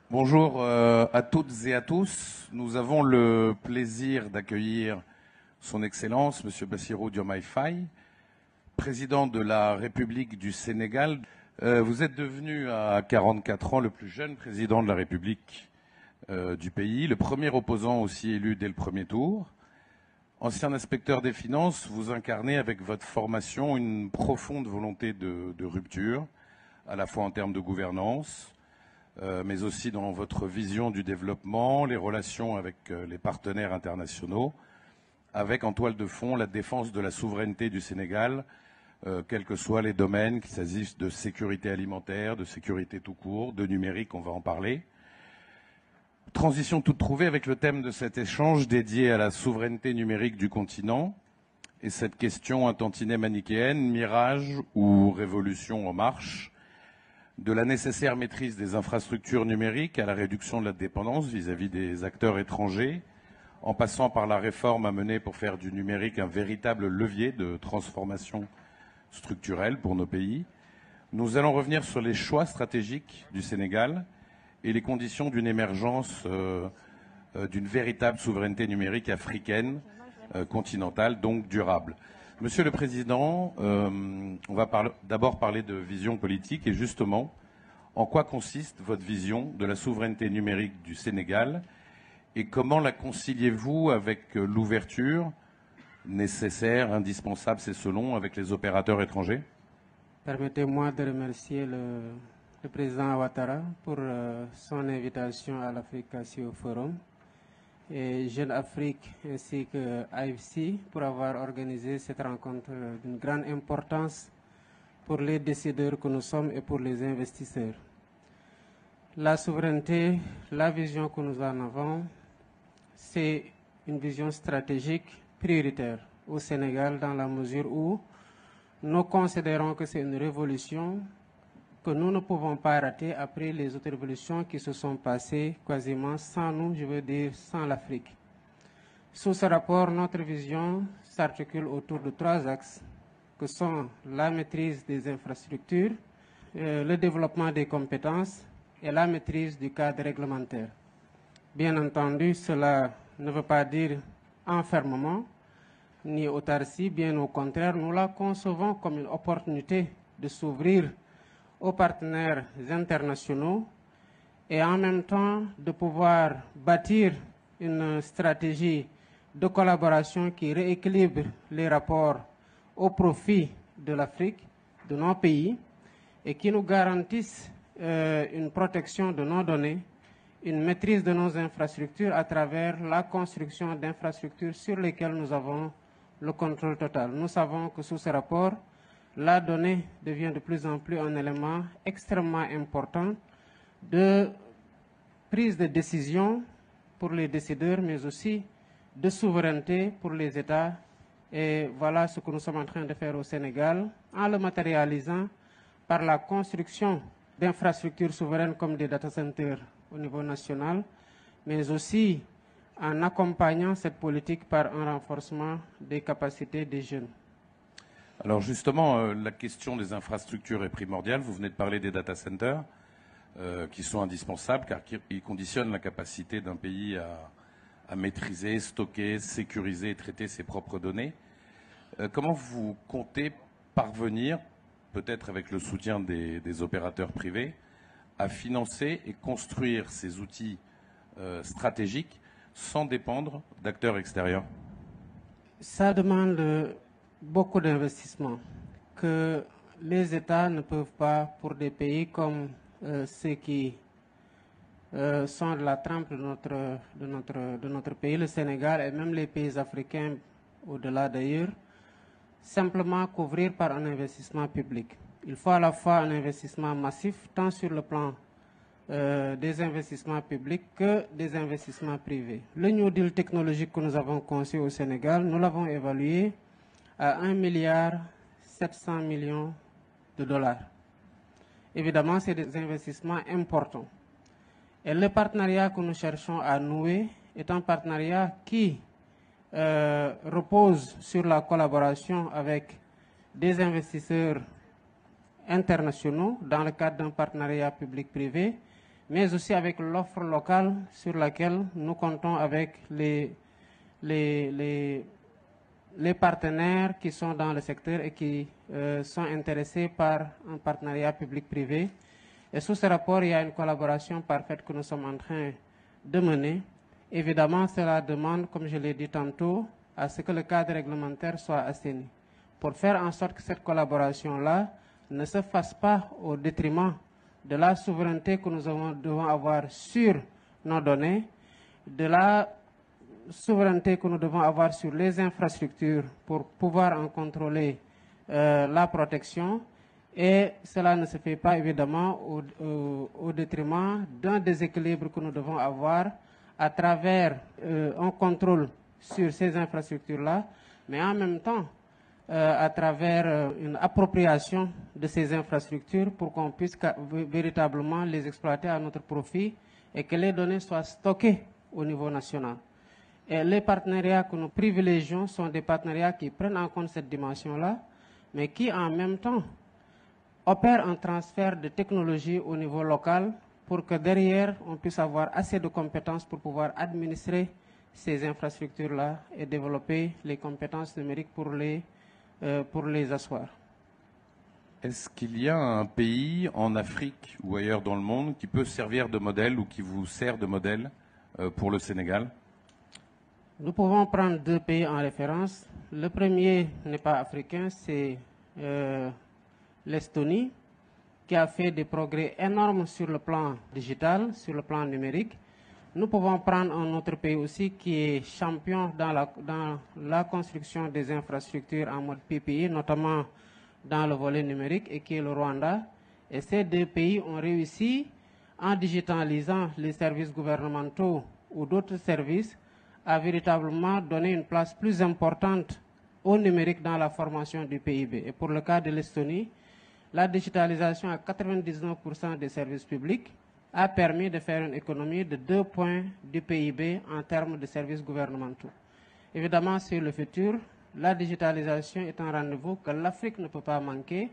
Bonjour à toutes et à tous. Nous avons le plaisir d'accueillir Son Excellence, Monsieur Bassirou Diomaye Faye, président de la République du Sénégal. Vous êtes devenu à 44 ans le plus jeune président de la République du pays, le premier opposant aussi élu dès le premier tour. Ancien inspecteur des finances, vous incarnez avec votre formation une profonde volonté de rupture, à la fois en termes de gouvernance, mais aussi dans votre vision du développement, les relations avec les partenaires internationaux, avec en toile de fond la défense de la souveraineté du Sénégal, quels que soient les domaines, qu'il s'agisse de sécurité alimentaire, de sécurité tout court, de numérique, on va en parler. Transition toute trouvée avec le thème de cet échange dédié à la souveraineté numérique du continent et cette question un tantinet manichéenne, mirage ou révolution en marche, de la nécessaire maîtrise des infrastructures numériques à la réduction de la dépendance vis-à-vis des acteurs étrangers, en passant par la réforme à mener pour faire du numérique un véritable levier de transformation structurelle pour nos pays. Nous allons revenir sur les choix stratégiques du Sénégal et les conditions d'une émergence d'une véritable souveraineté numérique africaine, continentale, donc durable. Monsieur le Président, on va d'abord parler de vision politique et justement, en quoi consiste votre vision de la souveraineté numérique du Sénégal et comment la conciliez-vous avec l'ouverture nécessaire, indispensable, c'est selon, avec les opérateurs étrangers? Permettez-moi de remercier le président Ouattara pour son invitation à l'Afrique au Forum et Jeune Afrique ainsi que AFC pour avoir organisé cette rencontre d'une grande importance pour les décideurs que nous sommes et pour les investisseurs. La souveraineté, la vision que nous en avons, c'est une vision stratégique prioritaire au Sénégal dans la mesure où nous considérons que c'est une révolution que nous ne pouvons pas rater après les autres révolutions qui se sont passées quasiment sans nous, je veux dire sans l'Afrique. Sous ce rapport, notre vision s'articule autour de 3 axes que sont la maîtrise des infrastructures, le développement des compétences et la maîtrise du cadre réglementaire. Bien entendu, cela ne veut pas dire enfermement ni autarcie, bien au contraire, nous la concevons comme une opportunité de s'ouvrir aux partenaires internationaux et en même temps de pouvoir bâtir une stratégie de collaboration qui rééquilibre les rapports au profit de l'Afrique, de nos pays, et qui nous garantisse une protection de nos données, une maîtrise de nos infrastructures à travers la construction d'infrastructures sur lesquelles nous avons le contrôle total. Nous savons que sous ce rapport, la donnée devient de plus en plus un élément extrêmement important de prise de décision pour les décideurs, mais aussi de souveraineté pour les États. Et voilà ce que nous sommes en train de faire au Sénégal, en le matérialisant par la construction d'infrastructures souveraines comme des data centers au niveau national, mais aussi en accompagnant cette politique par un renforcement des capacités des jeunes. Alors justement, la question des infrastructures est primordiale. Vous venez de parler des data centers qui sont indispensables car ils conditionnent la capacité d'un pays à maîtriser, stocker, sécuriser et traiter ses propres données. Comment vous comptez parvenir, peut-être avec le soutien des opérateurs privés, à financer et construire ces outils stratégiques sans dépendre d'acteurs extérieurs? Ça demande beaucoup d'investissements que les États ne peuvent pas, pour des pays comme ceux qui sont de la trempe de notre pays, le Sénégal et même les pays africains au-delà d'ailleurs, simplement couvrir par un investissement public. Il faut à la fois un investissement massif, tant sur le plan des investissements publics que des investissements privés. Le New Deal technologique que nous avons conçu au Sénégal, nous l'avons évalué à 1,7 milliard de dollars. Évidemment, c'est des investissements importants. Et le partenariat que nous cherchons à nouer est un partenariat qui repose sur la collaboration avec des investisseurs internationaux dans le cadre d'un partenariat public-privé, mais aussi avec l'offre locale sur laquelle nous comptons avec les partenaires qui sont dans le secteur et qui sont intéressés par un partenariat public-privé. Et sous ce rapport, il y a une collaboration parfaite que nous sommes en train de mener. Évidemment, cela demande, comme je l'ai dit tantôt, à ce que le cadre réglementaire soit assaini, pour faire en sorte que cette collaboration-là ne se fasse pas au détriment de la souveraineté que nous devons avoir sur nos données, de la souveraineté que nous devons avoir sur les infrastructures pour pouvoir en contrôler la protection, et cela ne se fait pas évidemment au détriment d'un déséquilibre que nous devons avoir à travers un contrôle sur ces infrastructures-là, mais en même temps à travers une appropriation de ces infrastructures pour qu'on puisse véritablement les exploiter à notre profit et que les données soient stockées au niveau national. Et les partenariats que nous privilégions sont des partenariats qui prennent en compte cette dimension-là, mais qui en même temps opèrent un transfert de technologie au niveau local pour que derrière on puisse avoir assez de compétences pour pouvoir administrer ces infrastructures-là et développer les compétences numériques pour les asseoir. Est-ce qu'il y a un pays en Afrique ou ailleurs dans le monde qui peut servir de modèle ou qui vous sert de modèle pour le Sénégal? Nous pouvons prendre deux pays en référence. Le premier n'est pas africain, c'est l'Estonie, qui a fait des progrès énormes sur le plan digital, sur le plan numérique. Nous pouvons prendre un autre pays aussi qui est champion dans la construction des infrastructures en mode PPI, notamment dans le volet numérique, et qui est le Rwanda. Et ces deux pays ont réussi, en digitalisant les services gouvernementaux ou d'autres services, à véritablement donner une place plus importante au numérique dans la formation du PIB. Et pour le cas de l'Estonie, la digitalisation à 99% des services publics a permis de faire une économie de 2 points du PIB en termes de services gouvernementaux. Évidemment, sur le futur, la digitalisation est un rendez-vous que l'Afrique ne peut pas manquer.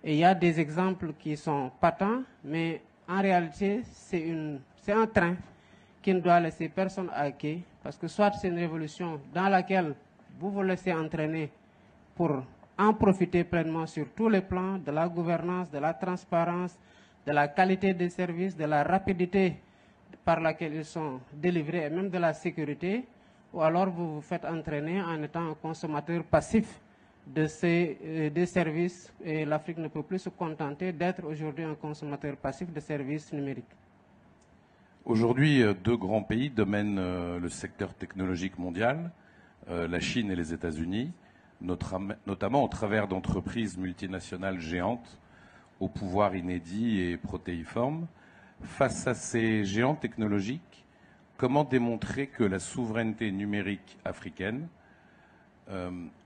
Et il y a des exemples qui sont patents, mais en réalité, c'est un train qui ne doit laisser personne à quai, parce que soit c'est une révolution dans laquelle vous vous laissez entraîner pour en profiter pleinement sur tous les plans, de la gouvernance, de la transparence, de la qualité des services, de la rapidité par laquelle ils sont délivrés et même de la sécurité, ou alors vous vous faites entraîner en étant un consommateur passif des services, et l'Afrique ne peut plus se contenter d'être aujourd'hui un consommateur passif de services numériques. Aujourd'hui, deux grands pays dominent le secteur technologique mondial, la Chine et les États-Unis, notamment au travers d'entreprises multinationales géantes au pouvoir inédit et protéiforme. Face à ces géants technologiques, comment démontrer que la souveraineté numérique africaine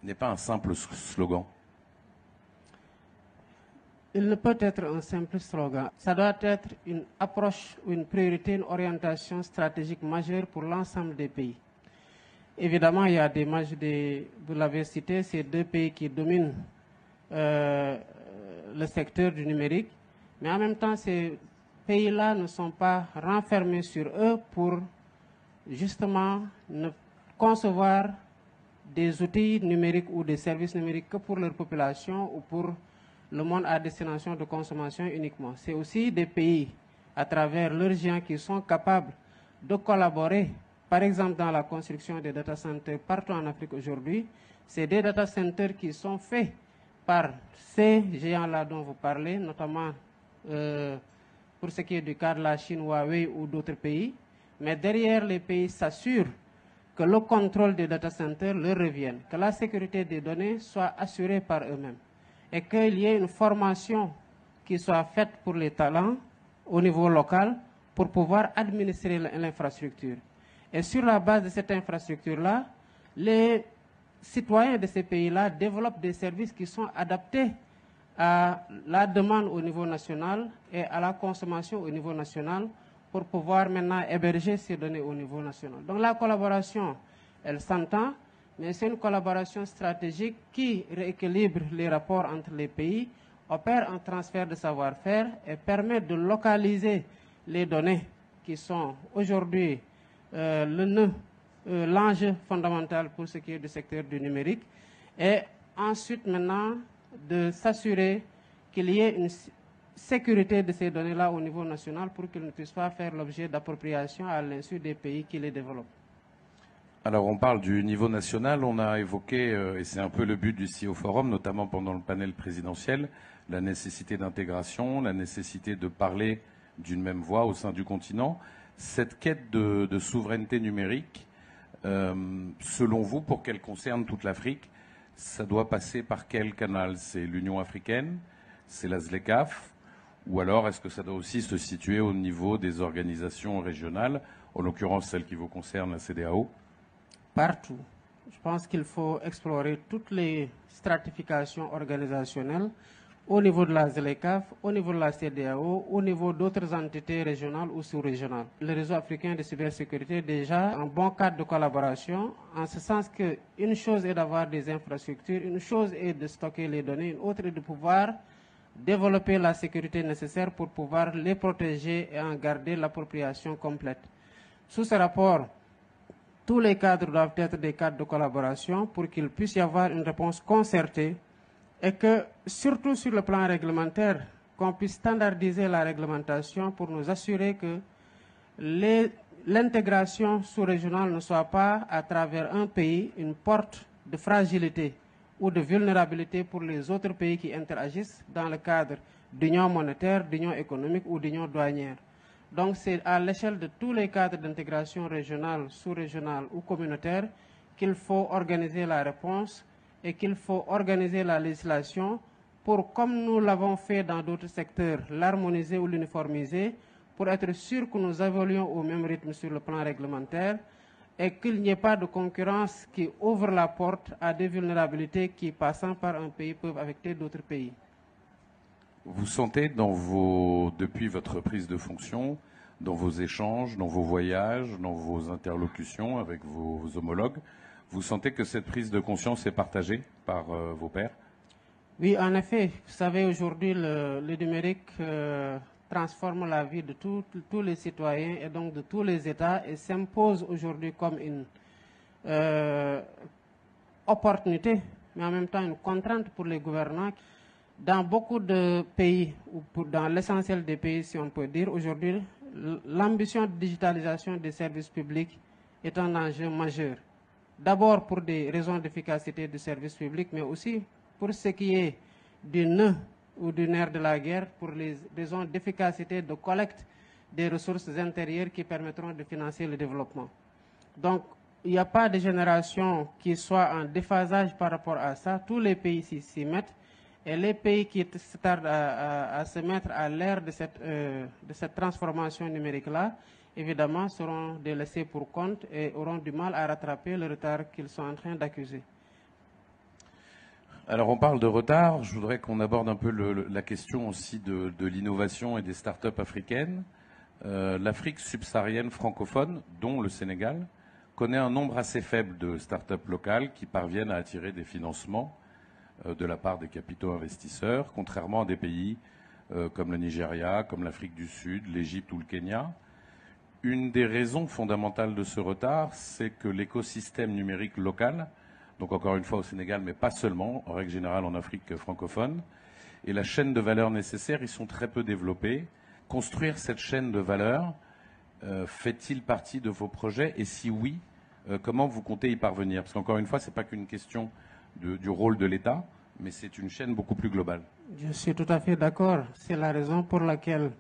n'est pas un simple slogan? Il ne peut être un simple slogan. Ça doit être une approche, une priorité, une orientation stratégique majeure pour l'ensemble des pays. Évidemment, il y a vous l'avez cité, ces deux pays qui dominent le secteur du numérique, mais en même temps, ces pays-là ne sont pas renfermés sur eux pour justement ne concevoir des outils numériques ou des services numériques que pour leur population ou pour le monde à destination de consommation uniquement. C'est aussi des pays, à travers leurs géants, qui sont capables de collaborer, par exemple dans la construction des data centers partout en Afrique aujourd'hui. C'est des data centers qui sont faits par ces géants-là dont vous parlez, notamment pour ce qui est du cas de la Chine, Huawei ou d'autres pays. Mais derrière, les pays s'assurent que le contrôle des data centers leur revienne, que la sécurité des données soit assurée par eux-mêmes et qu'il y ait une formation qui soit faite pour les talents au niveau local pour pouvoir administrer l'infrastructure. Et sur la base de cette infrastructure-là, les citoyens de ces pays-là développent des services qui sont adaptés à la demande au niveau national et à la consommation au niveau national pour pouvoir maintenant héberger ces données au niveau national. Donc la collaboration, elle s'entend, mais c'est une collaboration stratégique qui rééquilibre les rapports entre les pays opère un transfert de savoir-faire et permet de localiser les données qui sont aujourd'hui l'enjeu fondamental pour ce qui est du secteur du numérique, et ensuite maintenant de s'assurer qu'il y ait une sécurité de ces données-là au niveau national pour qu'ils ne puissent pas faire l'objet d'appropriation à l'insu des pays qui les développent. Alors on parle du niveau national, on a évoqué, et c'est un peu le but du CEO Forum, notamment pendant le panel présidentiel, la nécessité d'intégration, la nécessité de parler d'une même voix au sein du continent. Cette quête de souveraineté numérique, selon vous, pour qu'elle concerne toute l'Afrique, ça doit passer par quel canal? C'est l'Union africaine? C'est la ZLECAf? Ou alors est-ce que ça doit aussi se situer au niveau des organisations régionales, en l'occurrence celle qui vous concerne, la CEDEAO? Partout. Je pense qu'il faut explorer toutes les stratifications organisationnelles au niveau de la ZLECAf, au niveau de la CEDEAO, au niveau d'autres entités régionales ou sous-régionales. Le réseau africain de cybersécurité est déjà un bon cadre de collaboration, en ce sens qu'une chose est d'avoir des infrastructures, une chose est de stocker les données, une autre est de pouvoir développer la sécurité nécessaire pour pouvoir les protéger et en garder l'appropriation complète. Sous ce rapport, tous les cadres doivent être des cadres de collaboration pour qu'il puisse y avoir une réponse concertée et que, surtout sur le plan réglementaire, qu'on puisse standardiser la réglementation pour nous assurer que l'intégration sous-régionale ne soit pas, à travers un pays, une porte de fragilité ou de vulnérabilité pour les autres pays qui interagissent dans le cadre d'union monétaire, d'union économique ou d'union douanière. Donc c'est à l'échelle de tous les cadres d'intégration régionale, sous-régionale ou communautaire qu'il faut organiser la réponse et qu'il faut organiser la législation pour, comme nous l'avons fait dans d'autres secteurs, l'harmoniser ou l'uniformiser pour être sûr que nous évoluons au même rythme sur le plan réglementaire et qu'il n'y ait pas de concurrence qui ouvre la porte à des vulnérabilités qui, passant par un pays, peuvent affecter d'autres pays. Vous sentez depuis votre prise de fonction, dans vos échanges, dans vos voyages, dans vos interlocutions avec vos homologues, vous sentez que cette prise de conscience est partagée par vos pairs? Oui, en effet. Vous savez, aujourd'hui, le numérique transforme la vie de tous les citoyens et donc de tous les États et s'impose aujourd'hui comme une opportunité, mais en même temps une contrainte pour les gouvernants. Dans beaucoup de pays, ou dans l'essentiel des pays, si on peut dire, aujourd'hui, l'ambition de digitalisation des services publics est un enjeu majeur. D'abord pour des raisons d'efficacité du service public, mais aussi pour ce qui est du nœud ou du nerf de la guerre, pour les raisons d'efficacité de collecte des ressources intérieures qui permettront de financer le développement. Donc, il n'y a pas de génération qui soit en déphasage par rapport à ça. Tous les pays s'y mettent. Et les pays qui se tardent à se mettre à l'ère de cette transformation numérique-là, évidemment, seront délaissés pour compte et auront du mal à rattraper le retard qu'ils sont en train d'accuser. Alors on parle de retard, je voudrais qu'on aborde un peu la question aussi de l'innovation et des start-up africaines. L'Afrique subsaharienne francophone, dont le Sénégal, connaît un nombre assez faible de start-up locales qui parviennent à attirer des financements de la part des capitaux investisseurs, contrairement à des pays comme le Nigeria, comme l'Afrique du Sud, l'Égypte ou le Kenya. Une des raisons fondamentales de ce retard, c'est que l'écosystème numérique local, donc encore une fois au Sénégal, mais pas seulement, en règle générale en Afrique francophone, et la chaîne de valeur nécessaire, ils sont très peu développés. Construire cette chaîne de valeur, fait-il partie de vos projets? Et si oui, comment vous comptez y parvenir? Parce qu'encore une fois, ce n'est pas qu'une question du rôle de l'État, mais c'est une chaîne beaucoup plus globale. Je suis tout à fait d'accord. C'est la raison pour laquelle,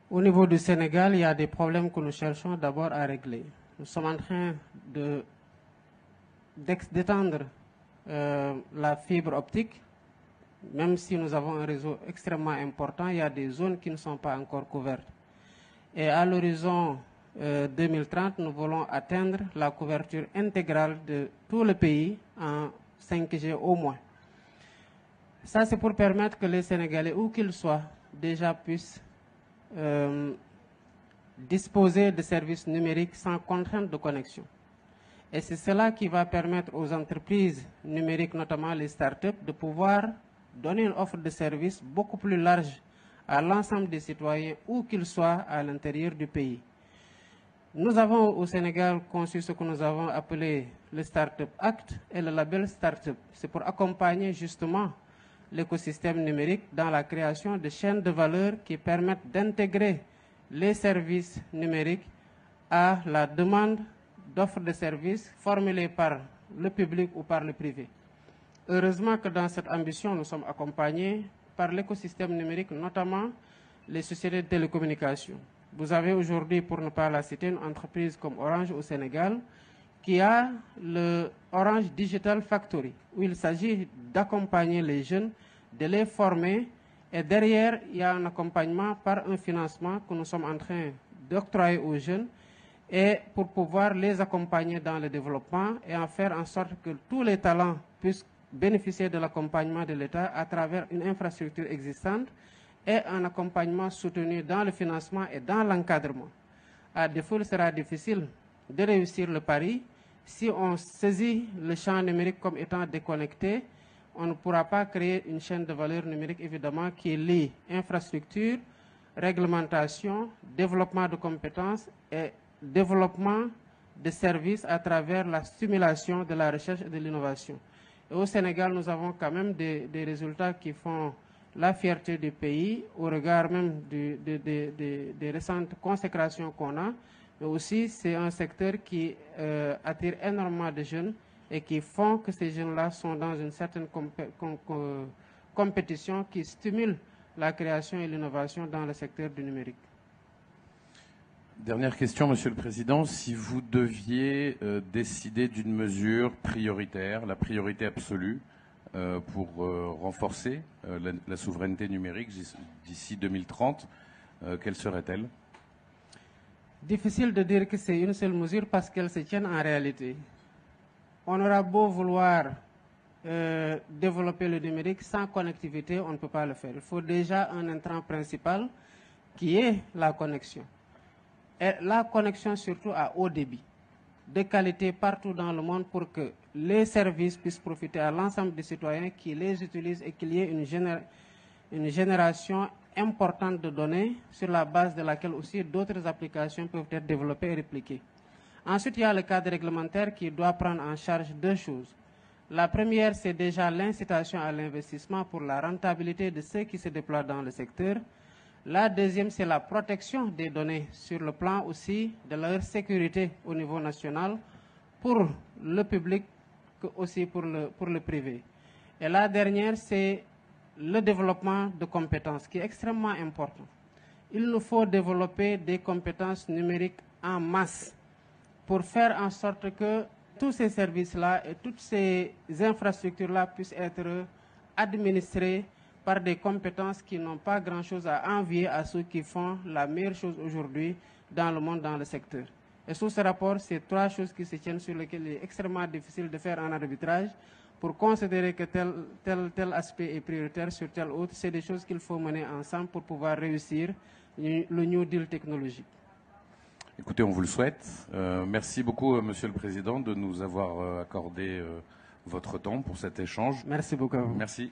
au niveau du Sénégal, il y a des problèmes que nous cherchons d'abord à régler. Nous sommes en train d'étendre la fibre optique. Même si nous avons un réseau extrêmement important, il y a des zones qui ne sont pas encore couvertes. Et à l'horizon 2030, nous voulons atteindre la couverture intégrale de tout le pays en 5G au moins. Ça, c'est pour permettre que les Sénégalais, où qu'ils soient, déjà puissent disposer de services numériques sans contrainte de connexion. Et c'est cela qui va permettre aux entreprises numériques, notamment les start-up, de pouvoir donner une offre de service beaucoup plus large à l'ensemble des citoyens, où qu'ils soient à l'intérieur du pays. Nous avons au Sénégal conçu ce que nous avons appelé le Startup Act et le label Startup. C'est pour accompagner justement l'écosystème numérique dans la création de chaînes de valeur qui permettent d'intégrer les services numériques à la demande d'offres de services formulées par le public ou par le privé. Heureusement que dans cette ambition, nous sommes accompagnés par l'écosystème numérique, notamment les sociétés de télécommunications. Vous avez aujourd'hui, pour ne pas la citer, une entreprise comme Orange au Sénégal qui a le Orange Digital Factory, où il s'agit d'accompagner les jeunes, de les former, et derrière, il y a un accompagnement par un financement que nous sommes en train d'octroyer aux jeunes, et pour pouvoir les accompagner dans le développement et en faire en sorte que tous les talents puissent bénéficier de l'accompagnement de l'État à travers une infrastructure existante et un accompagnement soutenu dans le financement et dans l'encadrement. À défaut, il sera difficile de réussir le pari. Si on saisit le champ numérique comme étant déconnecté, on ne pourra pas créer une chaîne de valeur numérique, évidemment, qui lie infrastructure, réglementation, développement de compétences et développement de services à travers la stimulation de la recherche et de l'innovation. Et au Sénégal, nous avons quand même des résultats qui font la fierté du pays, au regard même des récentes consécrations qu'on a, mais aussi c'est un secteur qui attire énormément de jeunes et qui font que ces jeunes-là sont dans une certaine compétition qui stimule la création et l'innovation dans le secteur du numérique. Dernière question, Monsieur le Président. Si vous deviez décider d'une mesure prioritaire, la priorité absolue, pour renforcer la souveraineté numérique d'ici 2030, quelle serait-elle? Difficile de dire que c'est une seule mesure parce qu'elle se tient en réalité. On aura beau vouloir développer le numérique, sans connectivité, on ne peut pas le faire. Il faut déjà un intrant principal qui est la connexion. Et la connexion surtout à haut débit, de qualité partout dans le monde pour que les services puissent profiter à l'ensemble des citoyens qui les utilisent et qu'il y ait une génération importante de données sur la base de laquelle aussi d'autres applications peuvent être développées et répliquées. Ensuite, il y a le cadre réglementaire qui doit prendre en charge deux choses. La première, c'est déjà l'incitation à l'investissement pour la rentabilité de ceux qui se déploient dans le secteur. La deuxième, c'est la protection des données sur le plan aussi de leur sécurité au niveau national pour le public que aussi pour le privé. Et la dernière, c'est le développement de compétences qui est extrêmement important. Il nous faut développer des compétences numériques en masse pour faire en sorte que tous ces services-là et toutes ces infrastructures-là puissent être administrées par des compétences qui n'ont pas grand-chose à envier à ceux qui font la meilleure chose aujourd'hui dans le monde, dans le secteur. Et sous ce rapport, c'est trois choses qui se tiennent sur lesquelles il est extrêmement difficile de faire un arbitrage pour considérer que tel aspect est prioritaire sur tel autre. C'est des choses qu'il faut mener ensemble pour pouvoir réussir le New Deal technologique. Écoutez, on vous le souhaite. Merci beaucoup, Monsieur le Président, de nous avoir accordé votre temps pour cet échange. Merci beaucoup à vous. Merci.